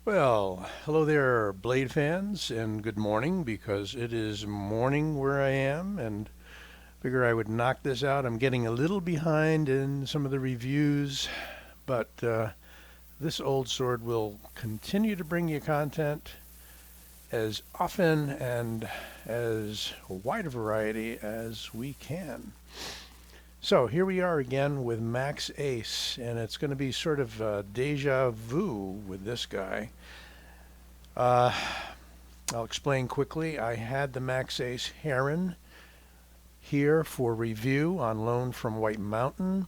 Well, hello there, Blade fans, and good morning because it is morning where I am, and figure I would knock this out. I'm getting a little behind in some of the reviews, but this old sword will continue to bring you content as often and as wide a variety as we can. So here we are again with Maxace, and it's going to be sort of deja vu with this guy. Uh, I'll explain quickly. I had the Maxace Heron here for review on loan from White Mountain,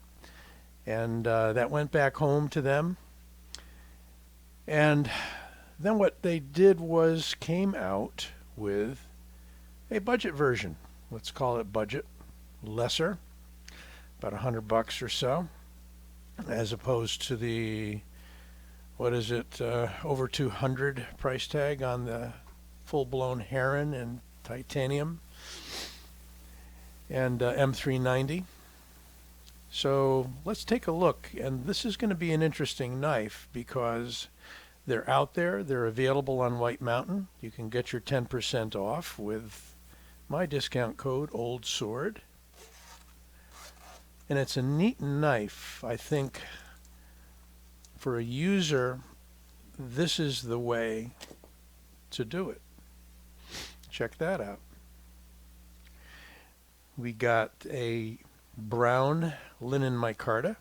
and that went back home to them. And then what they did was came out with a budget version. Let's call it budget, lesser, about $100 or so, as opposed to the over 200 price tag on the full-blown Heron and titanium and M390. So let's take a look, and this is going to be an interesting knife because they're out there, they're available on White Mountain. You can get your 10% off with my discount code OLDSWORD. And it's a neat knife. I think for a user, this is the way to do it. Check that out. We got a brown linen micarta.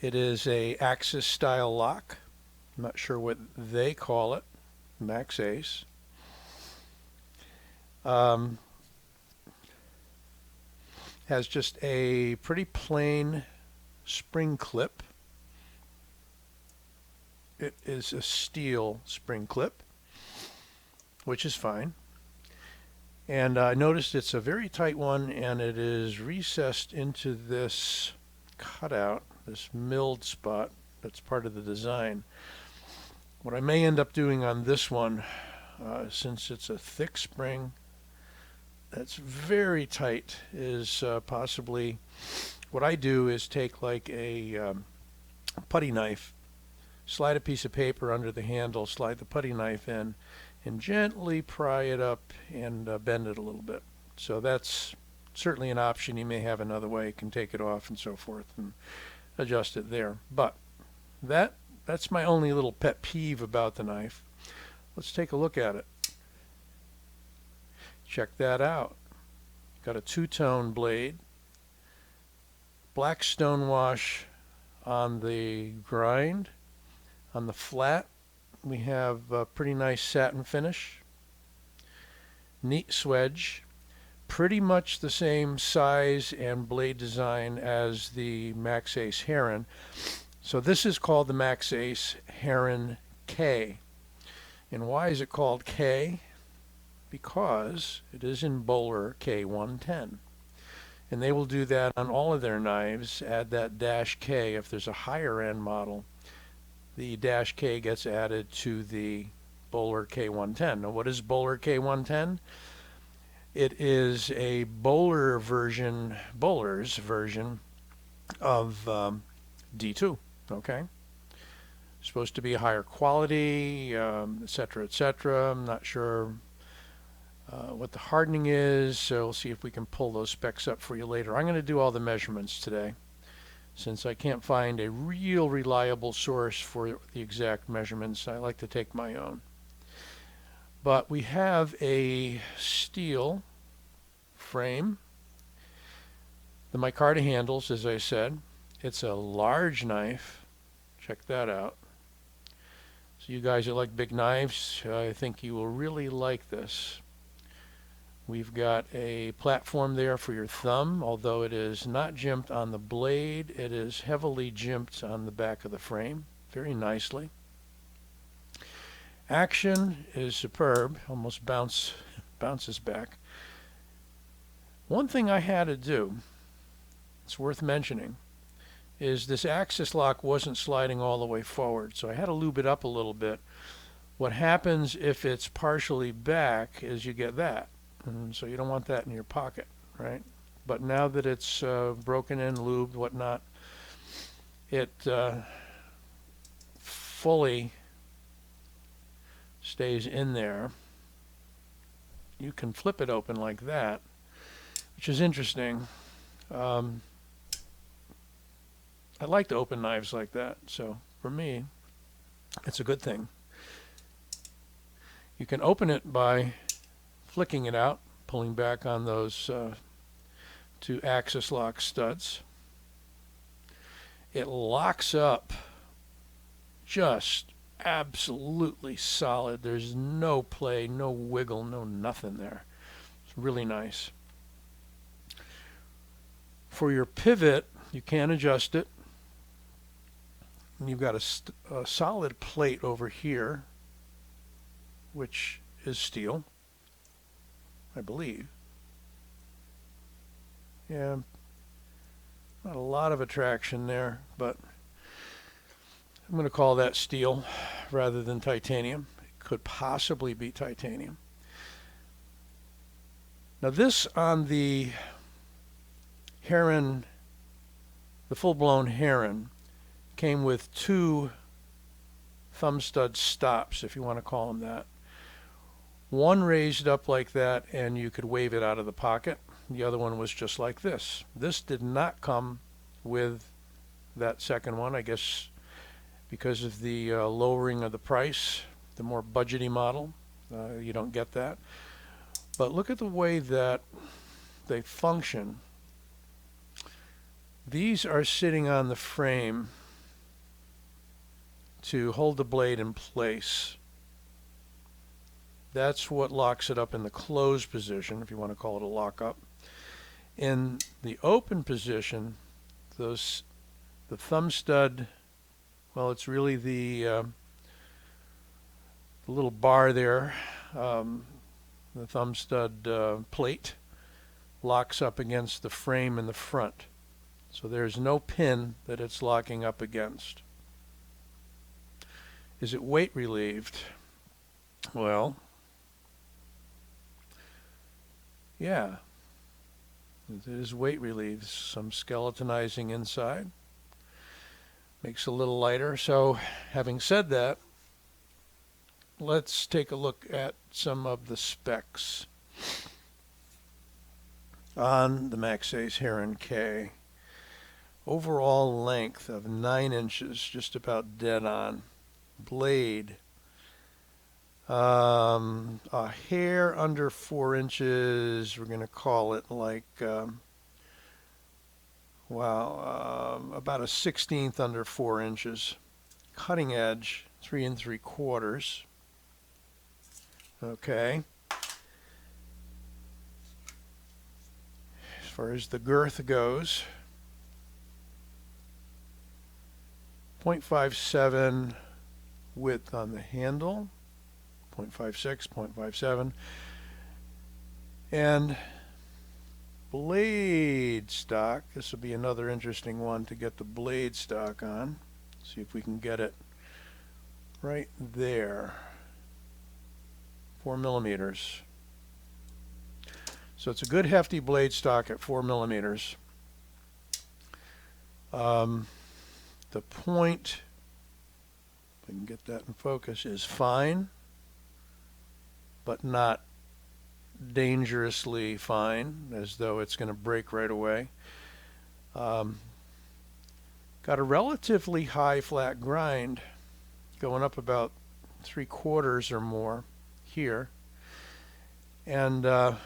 It is a Axis style lock. I'm not sure what they call it. Maxace. Has just a pretty plain spring clip. It is a steel spring clip, which is fine. And I noticed it's a very tight one, and it is recessed into this cutout, this milled spot that's part of the design. What I may end up doing on this one, since it's a thick spring that's very tight, is possibly what I do is take like a putty knife, slide a piece of paper under the handle, slide the putty knife in, and gently pry it up and bend it a little bit. So that's certainly an option. You may have another way. You can take it off and so forth and adjust it there. But that's my only little pet peeve about the knife. Let's take a look at it. Check that out. Got a two-tone blade, black stonewash on the grind. On the flat, we have a pretty nice satin finish. Neat swedge. Pretty much the same size and blade design as the Maxace Heron. So this is called the Maxace Heron-K. And why is it called K? Because it is in Bohler K110. And they will do that on all of their knives, add that dash K. If there's a higher end model, the dash K gets added to the Bohler K110. Now what is Bohler K110? It is a Bohler's version of D2, okay? Supposed to be a higher quality, etc., etc. I'm not sure what the hardening is, so we'll see if we can pull those specs up for you later. I'm going to do all the measurements today, since I can't find a real reliable source for the exact measurements. I like to take my own. But we have a steel frame. The micarta handles, as I said. It's a large knife. Check that out. So you guys that like big knives, I think you will really like this. We've got a platform there for your thumb, although it is not jimped on the blade. It is heavily jimped on the back of the frame, very nicely. Action is superb, almost bounces back. One thing I had to do, it's worth mentioning, is this axis lock wasn't sliding all the way forward, so I had to lube it up a little bit. What happens if it's partially back is you get that. And so you don't want that in your pocket, right? But now that it's broken in, lubed, whatnot, it fully stays in there. You can flip it open like that, which is interesting. I like to open knives like that, so for me, it's a good thing. You can open it by flicking it out, pulling back on those two axis lock studs. It locks up just absolutely solid. There's no play, no wiggle, no nothing there. It's really nice. For your pivot, you can adjust it. And you've got a solid plate over here, which is steel, I believe. Yeah, not a lot of attraction there, but I'm going to call that steel rather than titanium. It could possibly be titanium. Now this on the Heron, the full-blown Heron, came with two thumb stud stops, if you want to call them that. One raised up like that and you could wave it out of the pocket. The other one was just like this. This did not come with that second one, I guess because of the lowering of the price, the more budgety model. You don't get that. But look at the way that they function. These are sitting on the frame to hold the blade in place. That's what locks it up in the closed position, if you want to call it a lockup. In the open position, the thumb stud, well, it's really the little bar there, the thumb stud plate locks up against the frame in the front. So there's no pin that it's locking up against. Is it weight relieved? Well, yeah, it is weight relieved. Some skeletonizing inside. Makes it a little lighter. So having said that, let's take a look at some of the specs on the Maxace Heron-K. Overall length of 9 inches, just about dead on. Blade, a hair under 4 inches. We're going to call it like, about a 1/16 under 4 inches. Cutting edge, 3 3/4. Okay. As far as the girth goes, 0.57 width on the handle, 0.56, 0.57, and blade stock. This will be another interesting one to get the blade stock on. See if we can get it right there. 4 millimeters. So it's a good hefty blade stock at 4 millimeters. The point, if I can get that in focus, is fine, but not dangerously fine, as though it's going to break right away. Got a relatively high flat grind, going up about 3/4 or more here, and a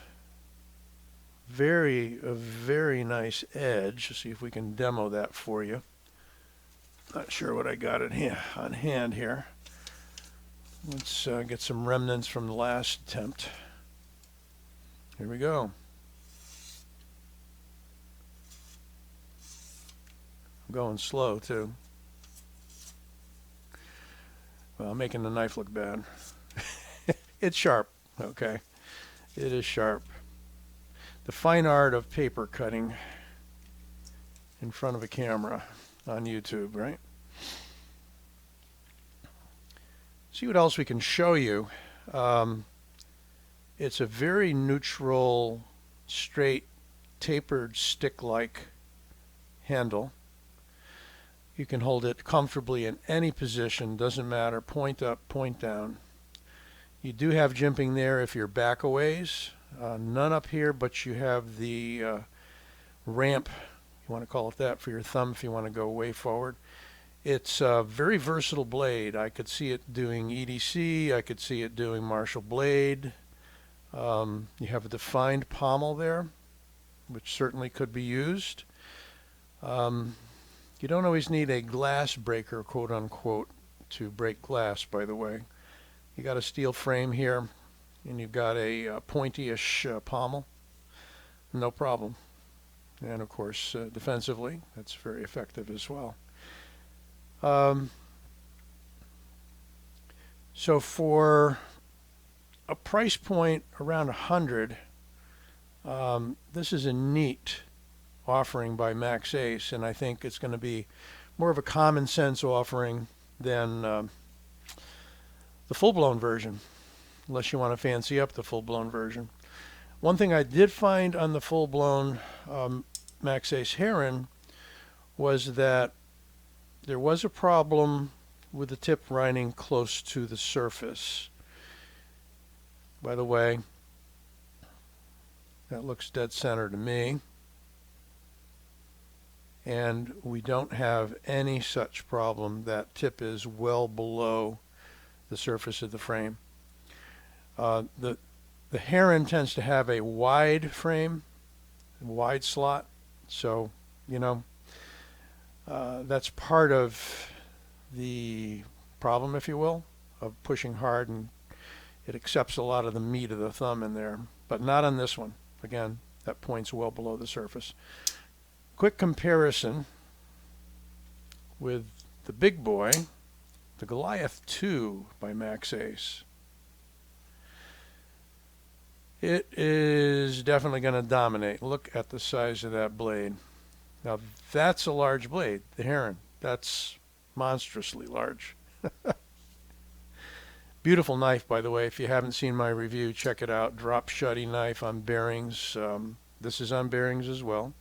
very nice edge. Let's see if we can demo that for you. Not sure what I got in here on hand here. Let's get some remnants from the last attempt. Here we go. I'm going slow too. Well, I'm making the knife look bad. It's sharp, okay. It is sharp. The fine art of paper cutting in front of a camera on YouTube, right? See what else we can show you. It's a very neutral, straight, tapered stick-like handle. You can hold it comfortably in any position, doesn't matter, point up, point down. You do have jimping there if you're back a ways. None up here, but you have the ramp, you want to call it that, for your thumb if you want to go way forward. It's a very versatile blade. I could see it doing EDC, I could see it doing Marshall blade. You have a defined pommel there, which certainly could be used. You don't always need a glass breaker, quote unquote, to break glass, by the way. You got a steel frame here, and you've got a pointy-ish pommel. No problem. And of course, defensively, that's very effective as well. So for a price point around 100, this is a neat offering by Maxace, and I think it's going to be more of a common sense offering than the full-blown version, unless you want to fancy up the full-blown version. One thing I did find on the full-blown Maxace Heron was that there was a problem with the tip running close to the surface. By the way, that looks dead center to me. And we don't have any such problem. That tip is well below the surface of the frame. The Heron tends to have a wide frame, wide slot, so you know that's part of the problem, if you will, of pushing hard, and it accepts a lot of the meat of the thumb in there, but not on this one. Again, that point's well below the surface. Quick comparison with the big boy, the Goliath 2 by Maxace. It is definitely going to dominate. Look at the size of that blade. Now that's a large blade, the Heron. That's monstrously large. Beautiful knife, by the way. If you haven't seen my review, check it out. Drop shutty knife on bearings. This is on bearings as well.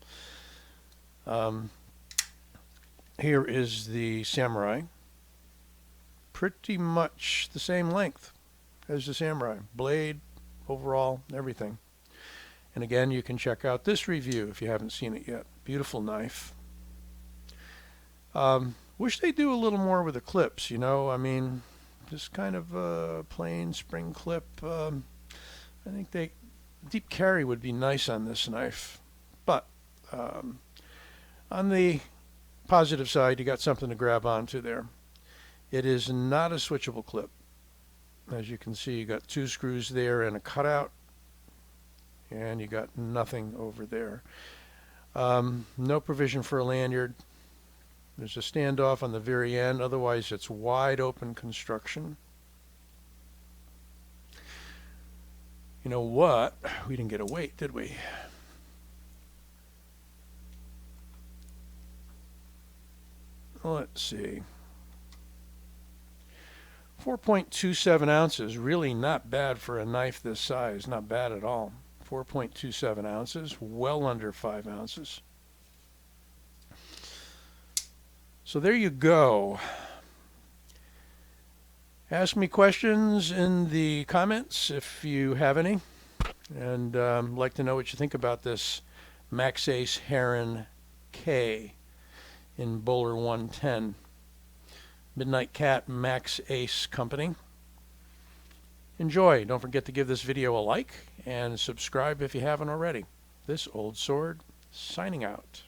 Here is the Samurai. Pretty much the same length as the Samurai. Blade, overall, everything. And again, you can check out this review if you haven't seen it yet. Beautiful knife. Wish they do a little more with the clips, you know. I mean, just kind of a plain spring clip. I think deep carry would be nice on this knife. But on the positive side, you got something to grab onto there. It is not a switchable clip. As you can see, you got 2 screws there and a cutout, and you got nothing over there. No provision for a lanyard. There's a standoff on the very end. Otherwise, it's wide open construction. You know what? We didn't get a weight, did we? Let's see. 4.27 ounces. Really not bad for a knife this size. Not bad at all. 4.27 ounces. Well under 5 ounces. So there you go. Ask me questions in the comments if you have any. And I'd like to know what you think about this Maxace Heron-K in Bohler 110. Midnight Cat Maxace Company. Enjoy. Don't forget to give this video a like and subscribe if you haven't already. This old sword signing out.